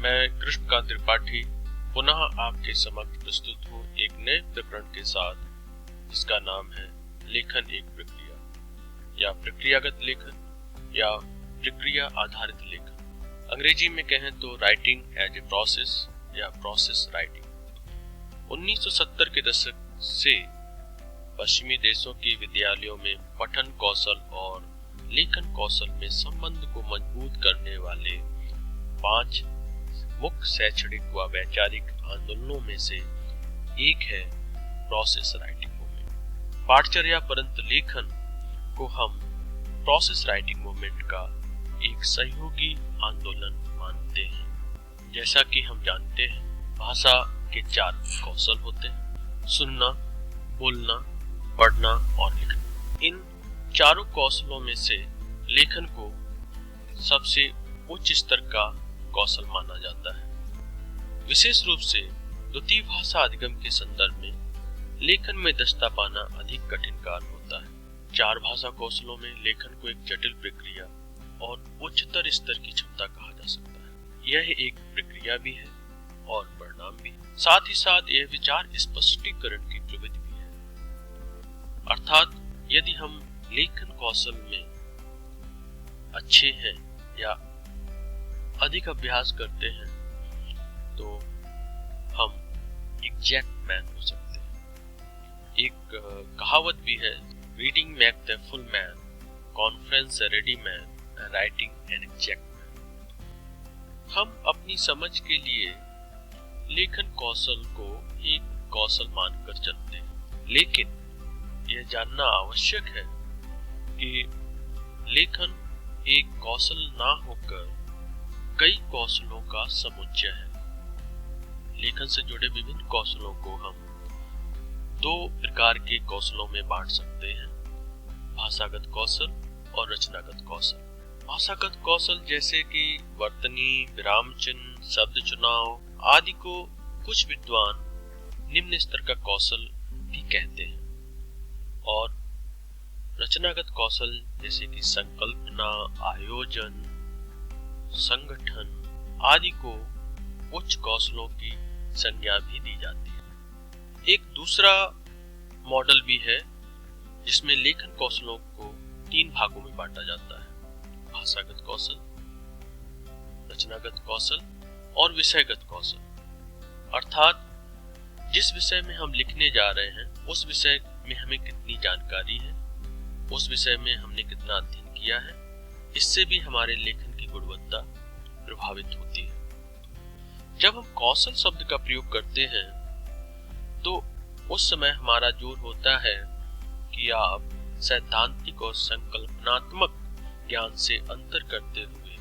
मैं कृष्णकांत त्रिपाठी पुनः आपके समक्ष प्रस्तुत हूँ एक नए प्रकरण के साथ, जिसका नाम है लेखन एक प्रक्रिया, या प्रक्रियागत लेखन या प्रक्रिया आधारित लेखन। अंग्रेजी में कहें तो राइटिंग एज ए प्रोसेस या प्रोसेस राइटिंग। 1970 के दशक से पश्चिमी देशों की विद्यालयों में पठन कौशल और लेखन कौशल में संबंध को मजबूत करने वाले 5 मुख्य शैक्षणिक व वैचारिक आंदोलनों में से एक है प्रोसेस राइटिंग मूवमेंट। पाठचर्या परंतु लेखन को हम प्रोसेस राइटिंग मूवमेंट का एक सहयोगी आंदोलन मानते हैं। जैसा कि हम जानते हैं, भाषा के 4 कौशल होते हैं: सुनना, बोलना, पढ़ना और लिखना। इन चारों कौशलों में से लेखन को सबसे उच्च स्तर का कौशल माना जाता है। विशेष रूप से द्वितीय भाषा अधिगम के संदर्भ में लेखन में दक्षता पाना अधिक कठिन कार्य होता है। 4 भाषा कौशलों में लेखन को एक जटिल प्रक्रिया और उच्चतर स्तर की क्षमता कहा जा सकता है। यह एक प्रक्रिया भी है और परिणाम भी, साथ ही साथ यह विचार स्पष्टीकरण की प्रवृत्ति भी है। अर्थात यदि हम लेखन कौशल में अच्छे हैं या अधिक अभ्यास करते हैं तो हम एग्जैक्ट मैन हो सकते हैं। एक कहावत भी है, reading make the full man, conference ready man, writing an exact man. हम अपनी समझ के लिए लेखन कौशल को एक कौशल मानकर चलते हैं, लेकिन यह जानना आवश्यक है कि लेखन एक कौशल ना होकर कई कौशलों का समुच्चय है। लेखन से जुड़े विभिन्न कौशलों को हम 2 प्रकार के कौशलों में बांट सकते हैं: भाषागत कौशल और रचनागत कौशल। भाषागत कौशल जैसे कि वर्तनी, विराम चिन्ह, शब्द चुनाव आदि को कुछ विद्वान निम्न स्तर का कौशल भी कहते हैं, और रचनागत कौशल जैसे कि संकल्पना, आयोजन, संगठन आदि को उच्च कौशलों की संज्ञा भी दी जाती है। एक दूसरा मॉडल भी है जिसमें लेखन कौशलों को 3 भागों में बांटा जाता है: भाषागत कौशल, रचनागत कौशल और विषयगत कौशल। अर्थात जिस विषय में हम लिखने जा रहे हैं उस विषय में हमें कितनी जानकारी है, उस विषय में हमने कितना अध्ययन किया है, इससे भी हमारे लेखन की गुणवत्ता प्रभावित होती है। जब हम कौशल शब्द का प्रयोग करते हैं तो उस समय हमारा जोर होता है कि आप सैद्धांतिक और संकल्पनात्मक ज्ञान से अंतर करते हुए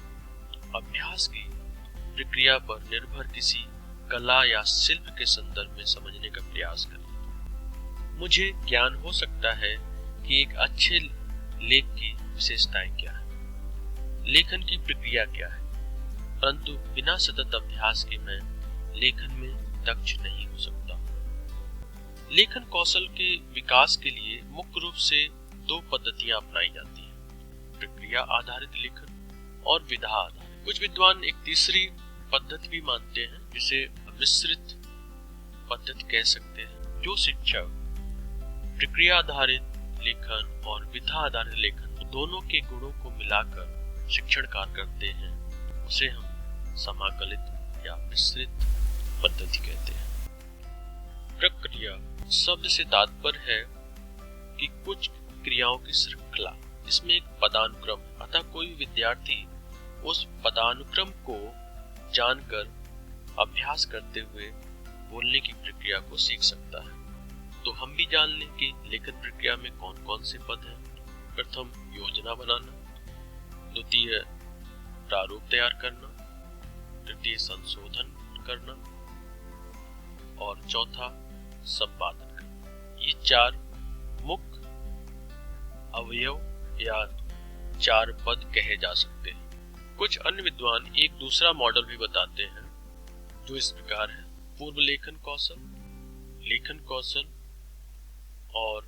अभ्यास की प्रक्रिया पर निर्भर किसी कला या शिल्प के संदर्भ में समझने का प्रयास करें। मुझे ज्ञान हो सकता है कि एक अच्छे लेख की विशेषताएं क्या है, लेखन की प्रक्रिया क्या है, परंतु बिना सतत अभ्यास के मैं लेखन में दक्ष नहीं हो सकता। लेखन कौशल के विकास के लिए मुख्य रूप से 2 पद्धतियां अपनाई जाती हैं: प्रक्रिया आधारित लेखन और विधा आधारित। कुछ विद्वान एक तीसरी पद्धति भी मानते हैं जिसे मिश्रित पद्धति कह सकते हैं। जो शिक्षक प्रक्रिया आधारित लेखन और विधा आधारित लेखन दोनों के गुणों को मिलाकर शिक्षण कार्य करते हैं, उसे हम समाकलित या मिश्रित पद्धति कहते हैं। प्रक्रिया शब्द से तात्पर्य है कि कुछ क्रियाओं की श्रृंखला, इसमें एक पदानुक्रम, अतः कोई विद्यार्थी उस पदानुक्रम को जानकर अभ्यास करते हुए बोलने की प्रक्रिया को सीख सकता है। तो हम भी जान लें कि लेखन प्रक्रिया में कौन कौन से पद हैं। प्रथम योजना बनाना, द्वितीय प्रारूप तैयार करना, तृतीय संशोधन करना और चौथा संपादन करना। ये 4 मुख्य अवयव या 4 पद कहे जा सकते हैं। कुछ अन्य विद्वान एक दूसरा मॉडल भी बताते हैं जो इस प्रकार है: पूर्व लेखन कौशल, लेखन कौशल और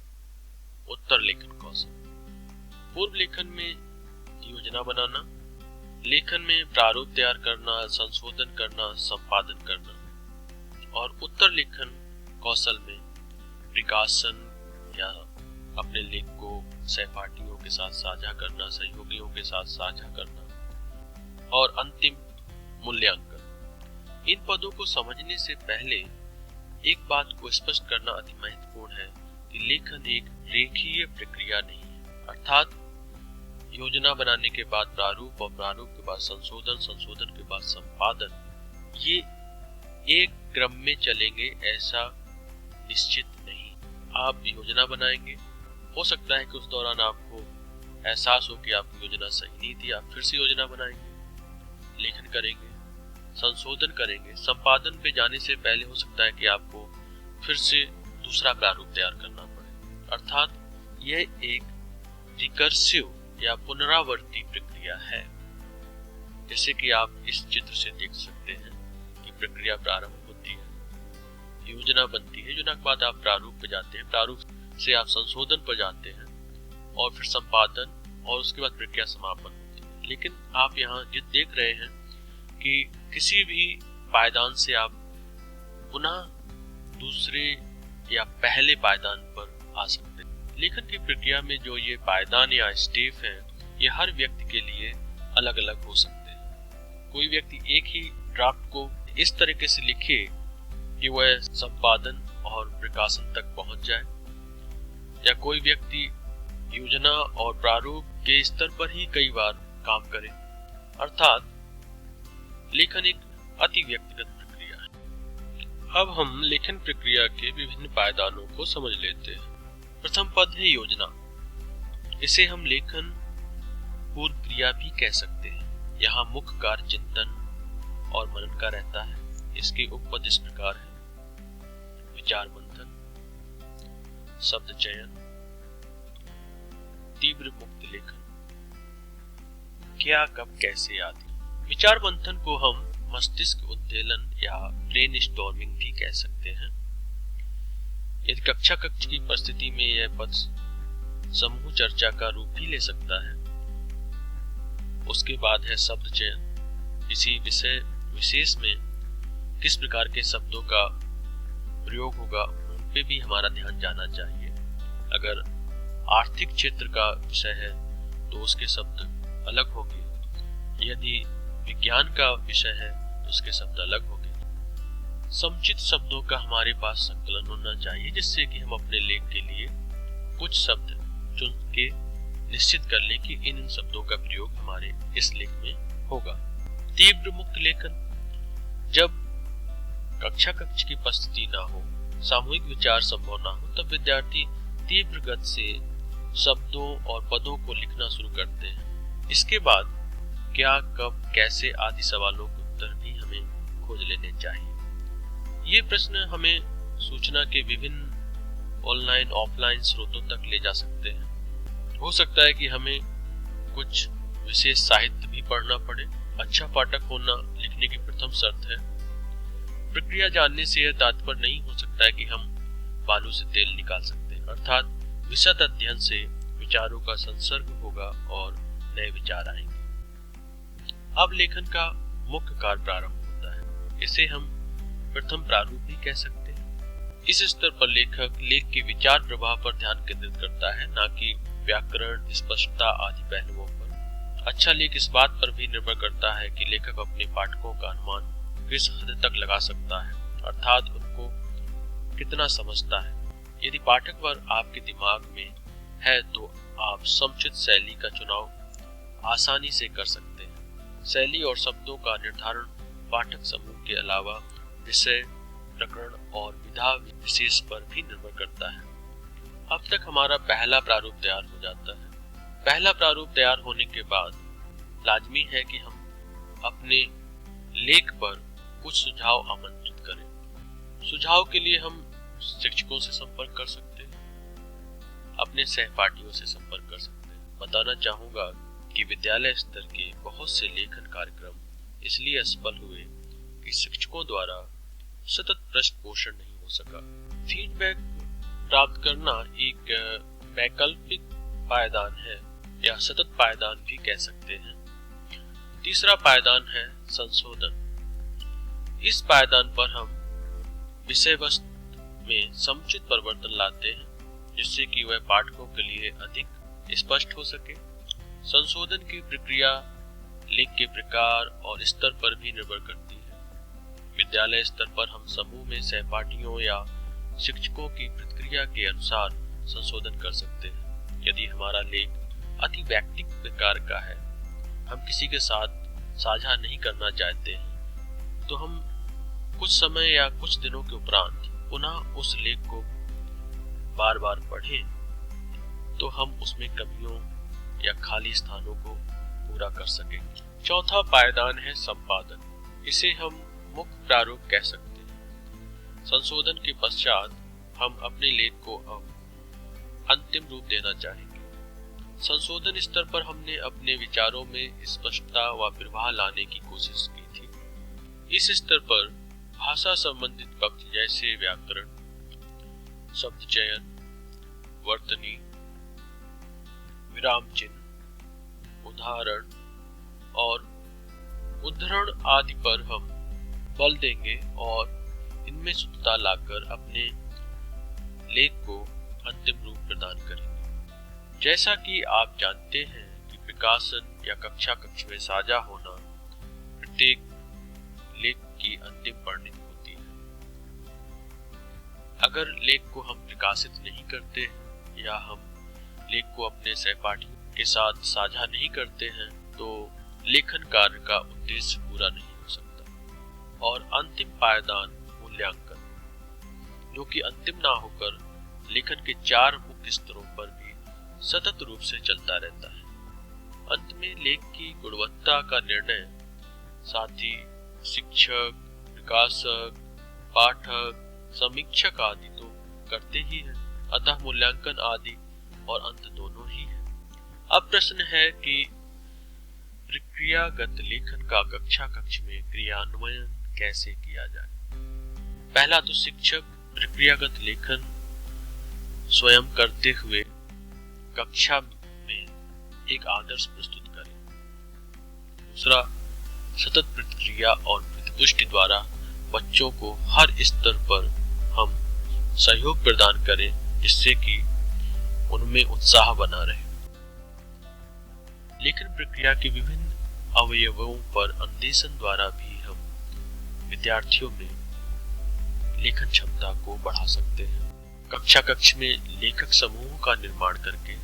उत्तर लेखन कौशल। पूर्व लेखन में योजना बनाना, लेखन में प्रारूप तैयार करना, संशोधन करना, संपादन करना, और उत्तर लेखन कौशल में प्रकाशन या अपने लेख को सहपाठियों के साथ साझा करना, सहयोगियों के साथ साझा करना, और अंतिम मूल्यांकन। इन पदों को समझने से पहले एक बात को स्पष्ट करना अति महत्वपूर्ण है कि लेखन एक रेखीय प्रक्रिया नहीं है, अर्थात योजना बनाने के बाद प्रारूप और प्रारूप के बाद संशोधन, संशोधन के बाद संपादन, ये एक क्रम में चलेंगे ऐसा निश्चित नहीं। आप योजना बनाएंगे, हो सकता है कि उस दौरान आपको एहसास हो कि आपकी योजना सही नहीं थी, आप फिर से योजना बनाएंगे, लेखन करेंगे, संशोधन करेंगे, संपादन पे जाने से पहले हो सकता है कि आपको फिर से दूसरा प्रारूप तैयार करना पड़े। अर्थात यह एक रिकर्सिव या पुनरावर्ती प्रक्रिया है। जैसे कि आप इस चित्र से देख सकते हैं कि प्रक्रिया प्रारंभ होती है, योजना बनती है, योजना के बाद आप प्रारूप पे जाते हैं, प्रारूप से आप संशोधन पर जाते हैं, और फिर संपादन, और उसके बाद प्रक्रिया समापन होती है। लेकिन आप यहाँ ये देख रहे हैं कि किसी भी पायदान से आप पुनः दूसरे या पहले पायदान पर आ सकते हैं। लेखन की प्रक्रिया में जो ये पायदान या स्टेप है, ये हर व्यक्ति के लिए अलग अलग हो सकते हैं। कोई व्यक्ति एक ही ड्राफ्ट को इस तरीके से लिखे कि वह संपादन और प्रकाशन तक पहुंच जाए, या कोई व्यक्ति योजना और प्रारूप के स्तर पर ही कई बार काम करे। अर्थात लेखन एक अति व्यक्तिगत प्रक्रिया है। अब हम लेखन प्रक्रिया के विभिन्न पायदानों को समझ लेते हैं। प्रथम पद है योजना। इसे हम लेखन पूर्व क्रिया भी कह सकते हैं। यहाँ मुख्य कार्य चिंतन और मनन का रहता है। इसके उपपद इस प्रकार है: विचार मंथन, शब्द चयन, तीव्र मुक्त लेखन, क्या, कब, कैसे आदि। विचार मंथन को हम मस्तिष्क उद्वेलन या ब्रेन स्टॉर्मिंग भी कह सकते हैं। यदि कक्षा की परिस्थिति में यह पद समूह चर्चा का रूप भी ले सकता है। उसके बाद है शब्द चयन। किसी विषय विशेष में किस प्रकार के शब्दों का प्रयोग होगा, उन पे भी हमारा ध्यान जाना चाहिए। अगर आर्थिक क्षेत्र का विषय है तो उसके शब्द अलग होंगे, यदि विज्ञान का विषय है तो उसके शब्द अलग होंगे। समुचित शब्दों का हमारे पास संकलन होना चाहिए, जिससे कि हम अपने लेख के लिए कुछ शब्द चुन के निश्चित कर लें कि इन शब्दों का प्रयोग हमारे इस लेख में होगा। तीव्र मुक्त लेखन: जब कक्षा की उपस्थिति ना हो, सामूहिक विचार संभव ना हो, तब विद्यार्थी तीव्र गति से शब्दों और पदों को लिखना शुरू करते हैं। इसके बाद क्या, कब, कैसे आदि सवालों के उत्तर भी हमें खोज लेने चाहिए। ये प्रश्न हमें सूचना के विभिन्न ऑनलाइन ऑफलाइन स्रोतों तक ले जा सकते हैं। हो सकता है कि हमें कुछ विशेष साहित्य भी पढ़ना पड़े। अच्छा पाठक होना लिखने की प्रथम शर्त है। प्रक्रिया जानने से यह तात्पर्य नहीं हो सकता है कि हम बालू से तेल निकाल सकते हैं। अर्थात विशद अध्ययन से विचारों का संसर्ग होगा और नए विचार आएंगे। अब लेखन का मुख्य कार्य प्रारंभ होता है। इसे हम प्रथम प्रारूप भी कह सकते हैं। इस स्तर पर लेखक लेख के विचार प्रवाह पर ध्यान केंद्रित करता है, न कि व्याकरण, स्पष्टता आदि पहलुओं पर। अच्छा लेख इस बात पर भी निर्भर करता है कि लेखक अपने पाठकों का अनुमान किस हद तक लगा सकता है, अर्थात उनको कितना समझता है। यदि पाठक वर्ग आपके दिमाग में है तो आप समुचित शैली का चुनाव आसानी से कर सकते हैं। शैली और शब्दों का निर्धारण पाठक समूह के अलावा विषय, प्रकरण और विधा विशेष पर भी निर्भर करता है। अब तक हमारा पहला प्रारूप तैयार हो जाता है। पहला प्रारूप तैयार होने के बाद लाजमी है कि हम अपने लेख पर कुछ सुझाव आमंत्रित करें। सुझाव के लिए हम शिक्षकों से संपर्क कर सकते हैं, अपने सहपाठियों से संपर्क कर सकते हैं। बताना चाहूंगा कि विद्यालय स्तर के बहुत से लेखन कार्यक्रम इसलिए असफल हुए कि शिक्षकों द्वारा सतत पृष्ठ पोषण नहीं हो सका। फीडबैक प्राप्त करना एक वैकल्पिक पायदान है या सतत पायदान भी कह सकते हैं। तीसरा पायदान है संशोधन। इस पायदान पर हम विषय वस्तु में समुचित परिवर्तन लाते हैं जिससे कि वह पाठकों के लिए अधिक स्पष्ट हो सके। संशोधन की प्रक्रिया लेख के प्रकार और स्तर पर भी निर्भर करती है। विद्यालय स्तर पर हम समूह में सहपाठियों या शिक्षकों की प्रतिक्रिया के अनुसार संशोधन कर सकते हैं। यदि हमारा लेख अति व्यक्तिगत प्रकार का है, हम किसी के साथ साझा नहीं करना चाहते हैं, तो हम कुछ समय या कुछ दिनों के उपरांत पुनः उस लेख को बार बार पढ़ें तो हम उसमें कमियों या खाली स्थानों को पूरा कर सकेंगे। चौथा पायदान है संपादन। इसे हम मुख्य प्रारूप कह सकते हैं। संशोधन के पश्चात हम अपने लेख को अब अंतिम रूप देना चाहेंगे। संशोधन स्तर पर हमने अपने विचारों में स्पष्टता व प्रवाह लाने की कोशिश की थी। इस स्तर पर भाषा संबंधित पक्ष जैसे व्याकरण, शब्द चयन, वर्तनी, विराम चिन्ह, उदाहरण और उद्धरण आदि पर हम बल देंगे और इनमें शुद्धता लाकर अपने लेख को अंतिम रूप प्रदान करेंगे। जैसा कि आप जानते हैं कि प्रकाशन या कक्षा कक्ष में साझा होना प्रत्येक लेख की अंतिम परिणति होती है। अगर लेख को हम प्रकाशित नहीं करते हैं या हम लेख को अपने सहपाठियों के साथ साझा नहीं करते हैं तो लेखन कार्य का उद्देश्य पूरा नहीं हो सकता। और अंतिम पायदान मूल्यांकन, जो कि अंतिम ना होकर लेखन के 4 मुख्य स्तरों पर भी सतत रूप से चलता रहता है। अंत में लेख की गुणवत्ता का निर्णय साथी, शिक्षक, प्रकाशक, पाठक, समीक्षक आदि तो करते ही हैं, अतः मूल्यांकन आदि और अंत दोनों ही है। अब प्रश्न है कि प्रक्रियागत लेखन का कक्षा कक्ष में क्रियान्वयन कैसे किया जाए। पहला तो शिक्षक प्रक्रियागत लेखन स्वयं करते हुए कक्षा में एक आदर्श प्रस्तुत करें। दूसरा, सतत प्रतिक्रिया और प्रतिपुष्टि द्वारा बच्चों को हर स्तर पर हम सहयोग प्रदान करें जिससे कि उनमें उत्साह बना रहे। लेखन प्रक्रिया के विभिन्न अवयवों पर अन्वेषण द्वारा भी हम विद्यार्थियों में लेखन क्षमता को बढ़ा सकते हैं। कक्षा कक्ष में लेखक समूह का निर्माण करके,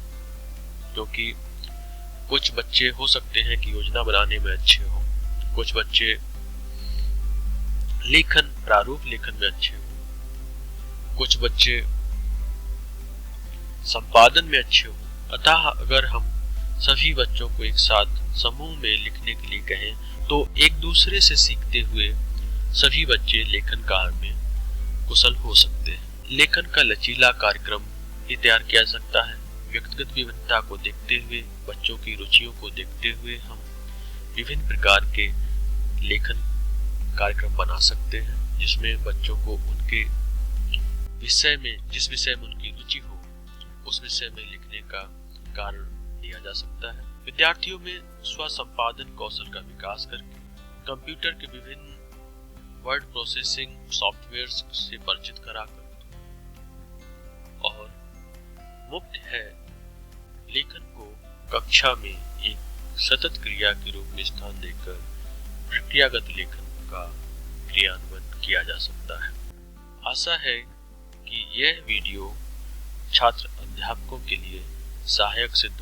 क्योंकि कुछ बच्चे हो सकते हैं कि योजना बनाने में अच्छे हो, कुछ बच्चे लेखन प्रारूप लेखन में अच्छे हो, कुछ बच्चे संपादन में अच्छे हो। अतः अगर हम सभी बच्चों को एक साथ समूह में लिखने के लिए कहें तो एक दूसरे से सीखते हुए सभी बच्चे लेखन कार्य में कुशल हो सकते हैं। लेखन का लचीला कार्यक्रम भी तैयार किया जा सकता है। व्यक्तिगत विभिन्नता को देखते हुए, बच्चों की रुचियों को देखते हुए हम विभिन्न प्रकार के लेखन कार्यक्रम बना सकते हैं जिसमें बच्चों को उनके विषय में, जिस विषय में उनकी रुचि हो उस विषय में लिखने का कारण दिया जा सकता है। विद्यार्थियों में स्व संपादन कौशल का विकास करके कंप्यूटर के विभिन्न वर्ड प्रोसेसिंग सॉफ्टवेयर से परिचित कराकर और मुक्त है लेखन को कक्षा में एक सतत क्रिया के रूप में स्थान देकर प्रक्रियागत लेखन का क्रियान्वयन किया जा सकता है। आशा है कि यह वीडियो छात्र अध्यापकों के लिए सहायक सिद्ध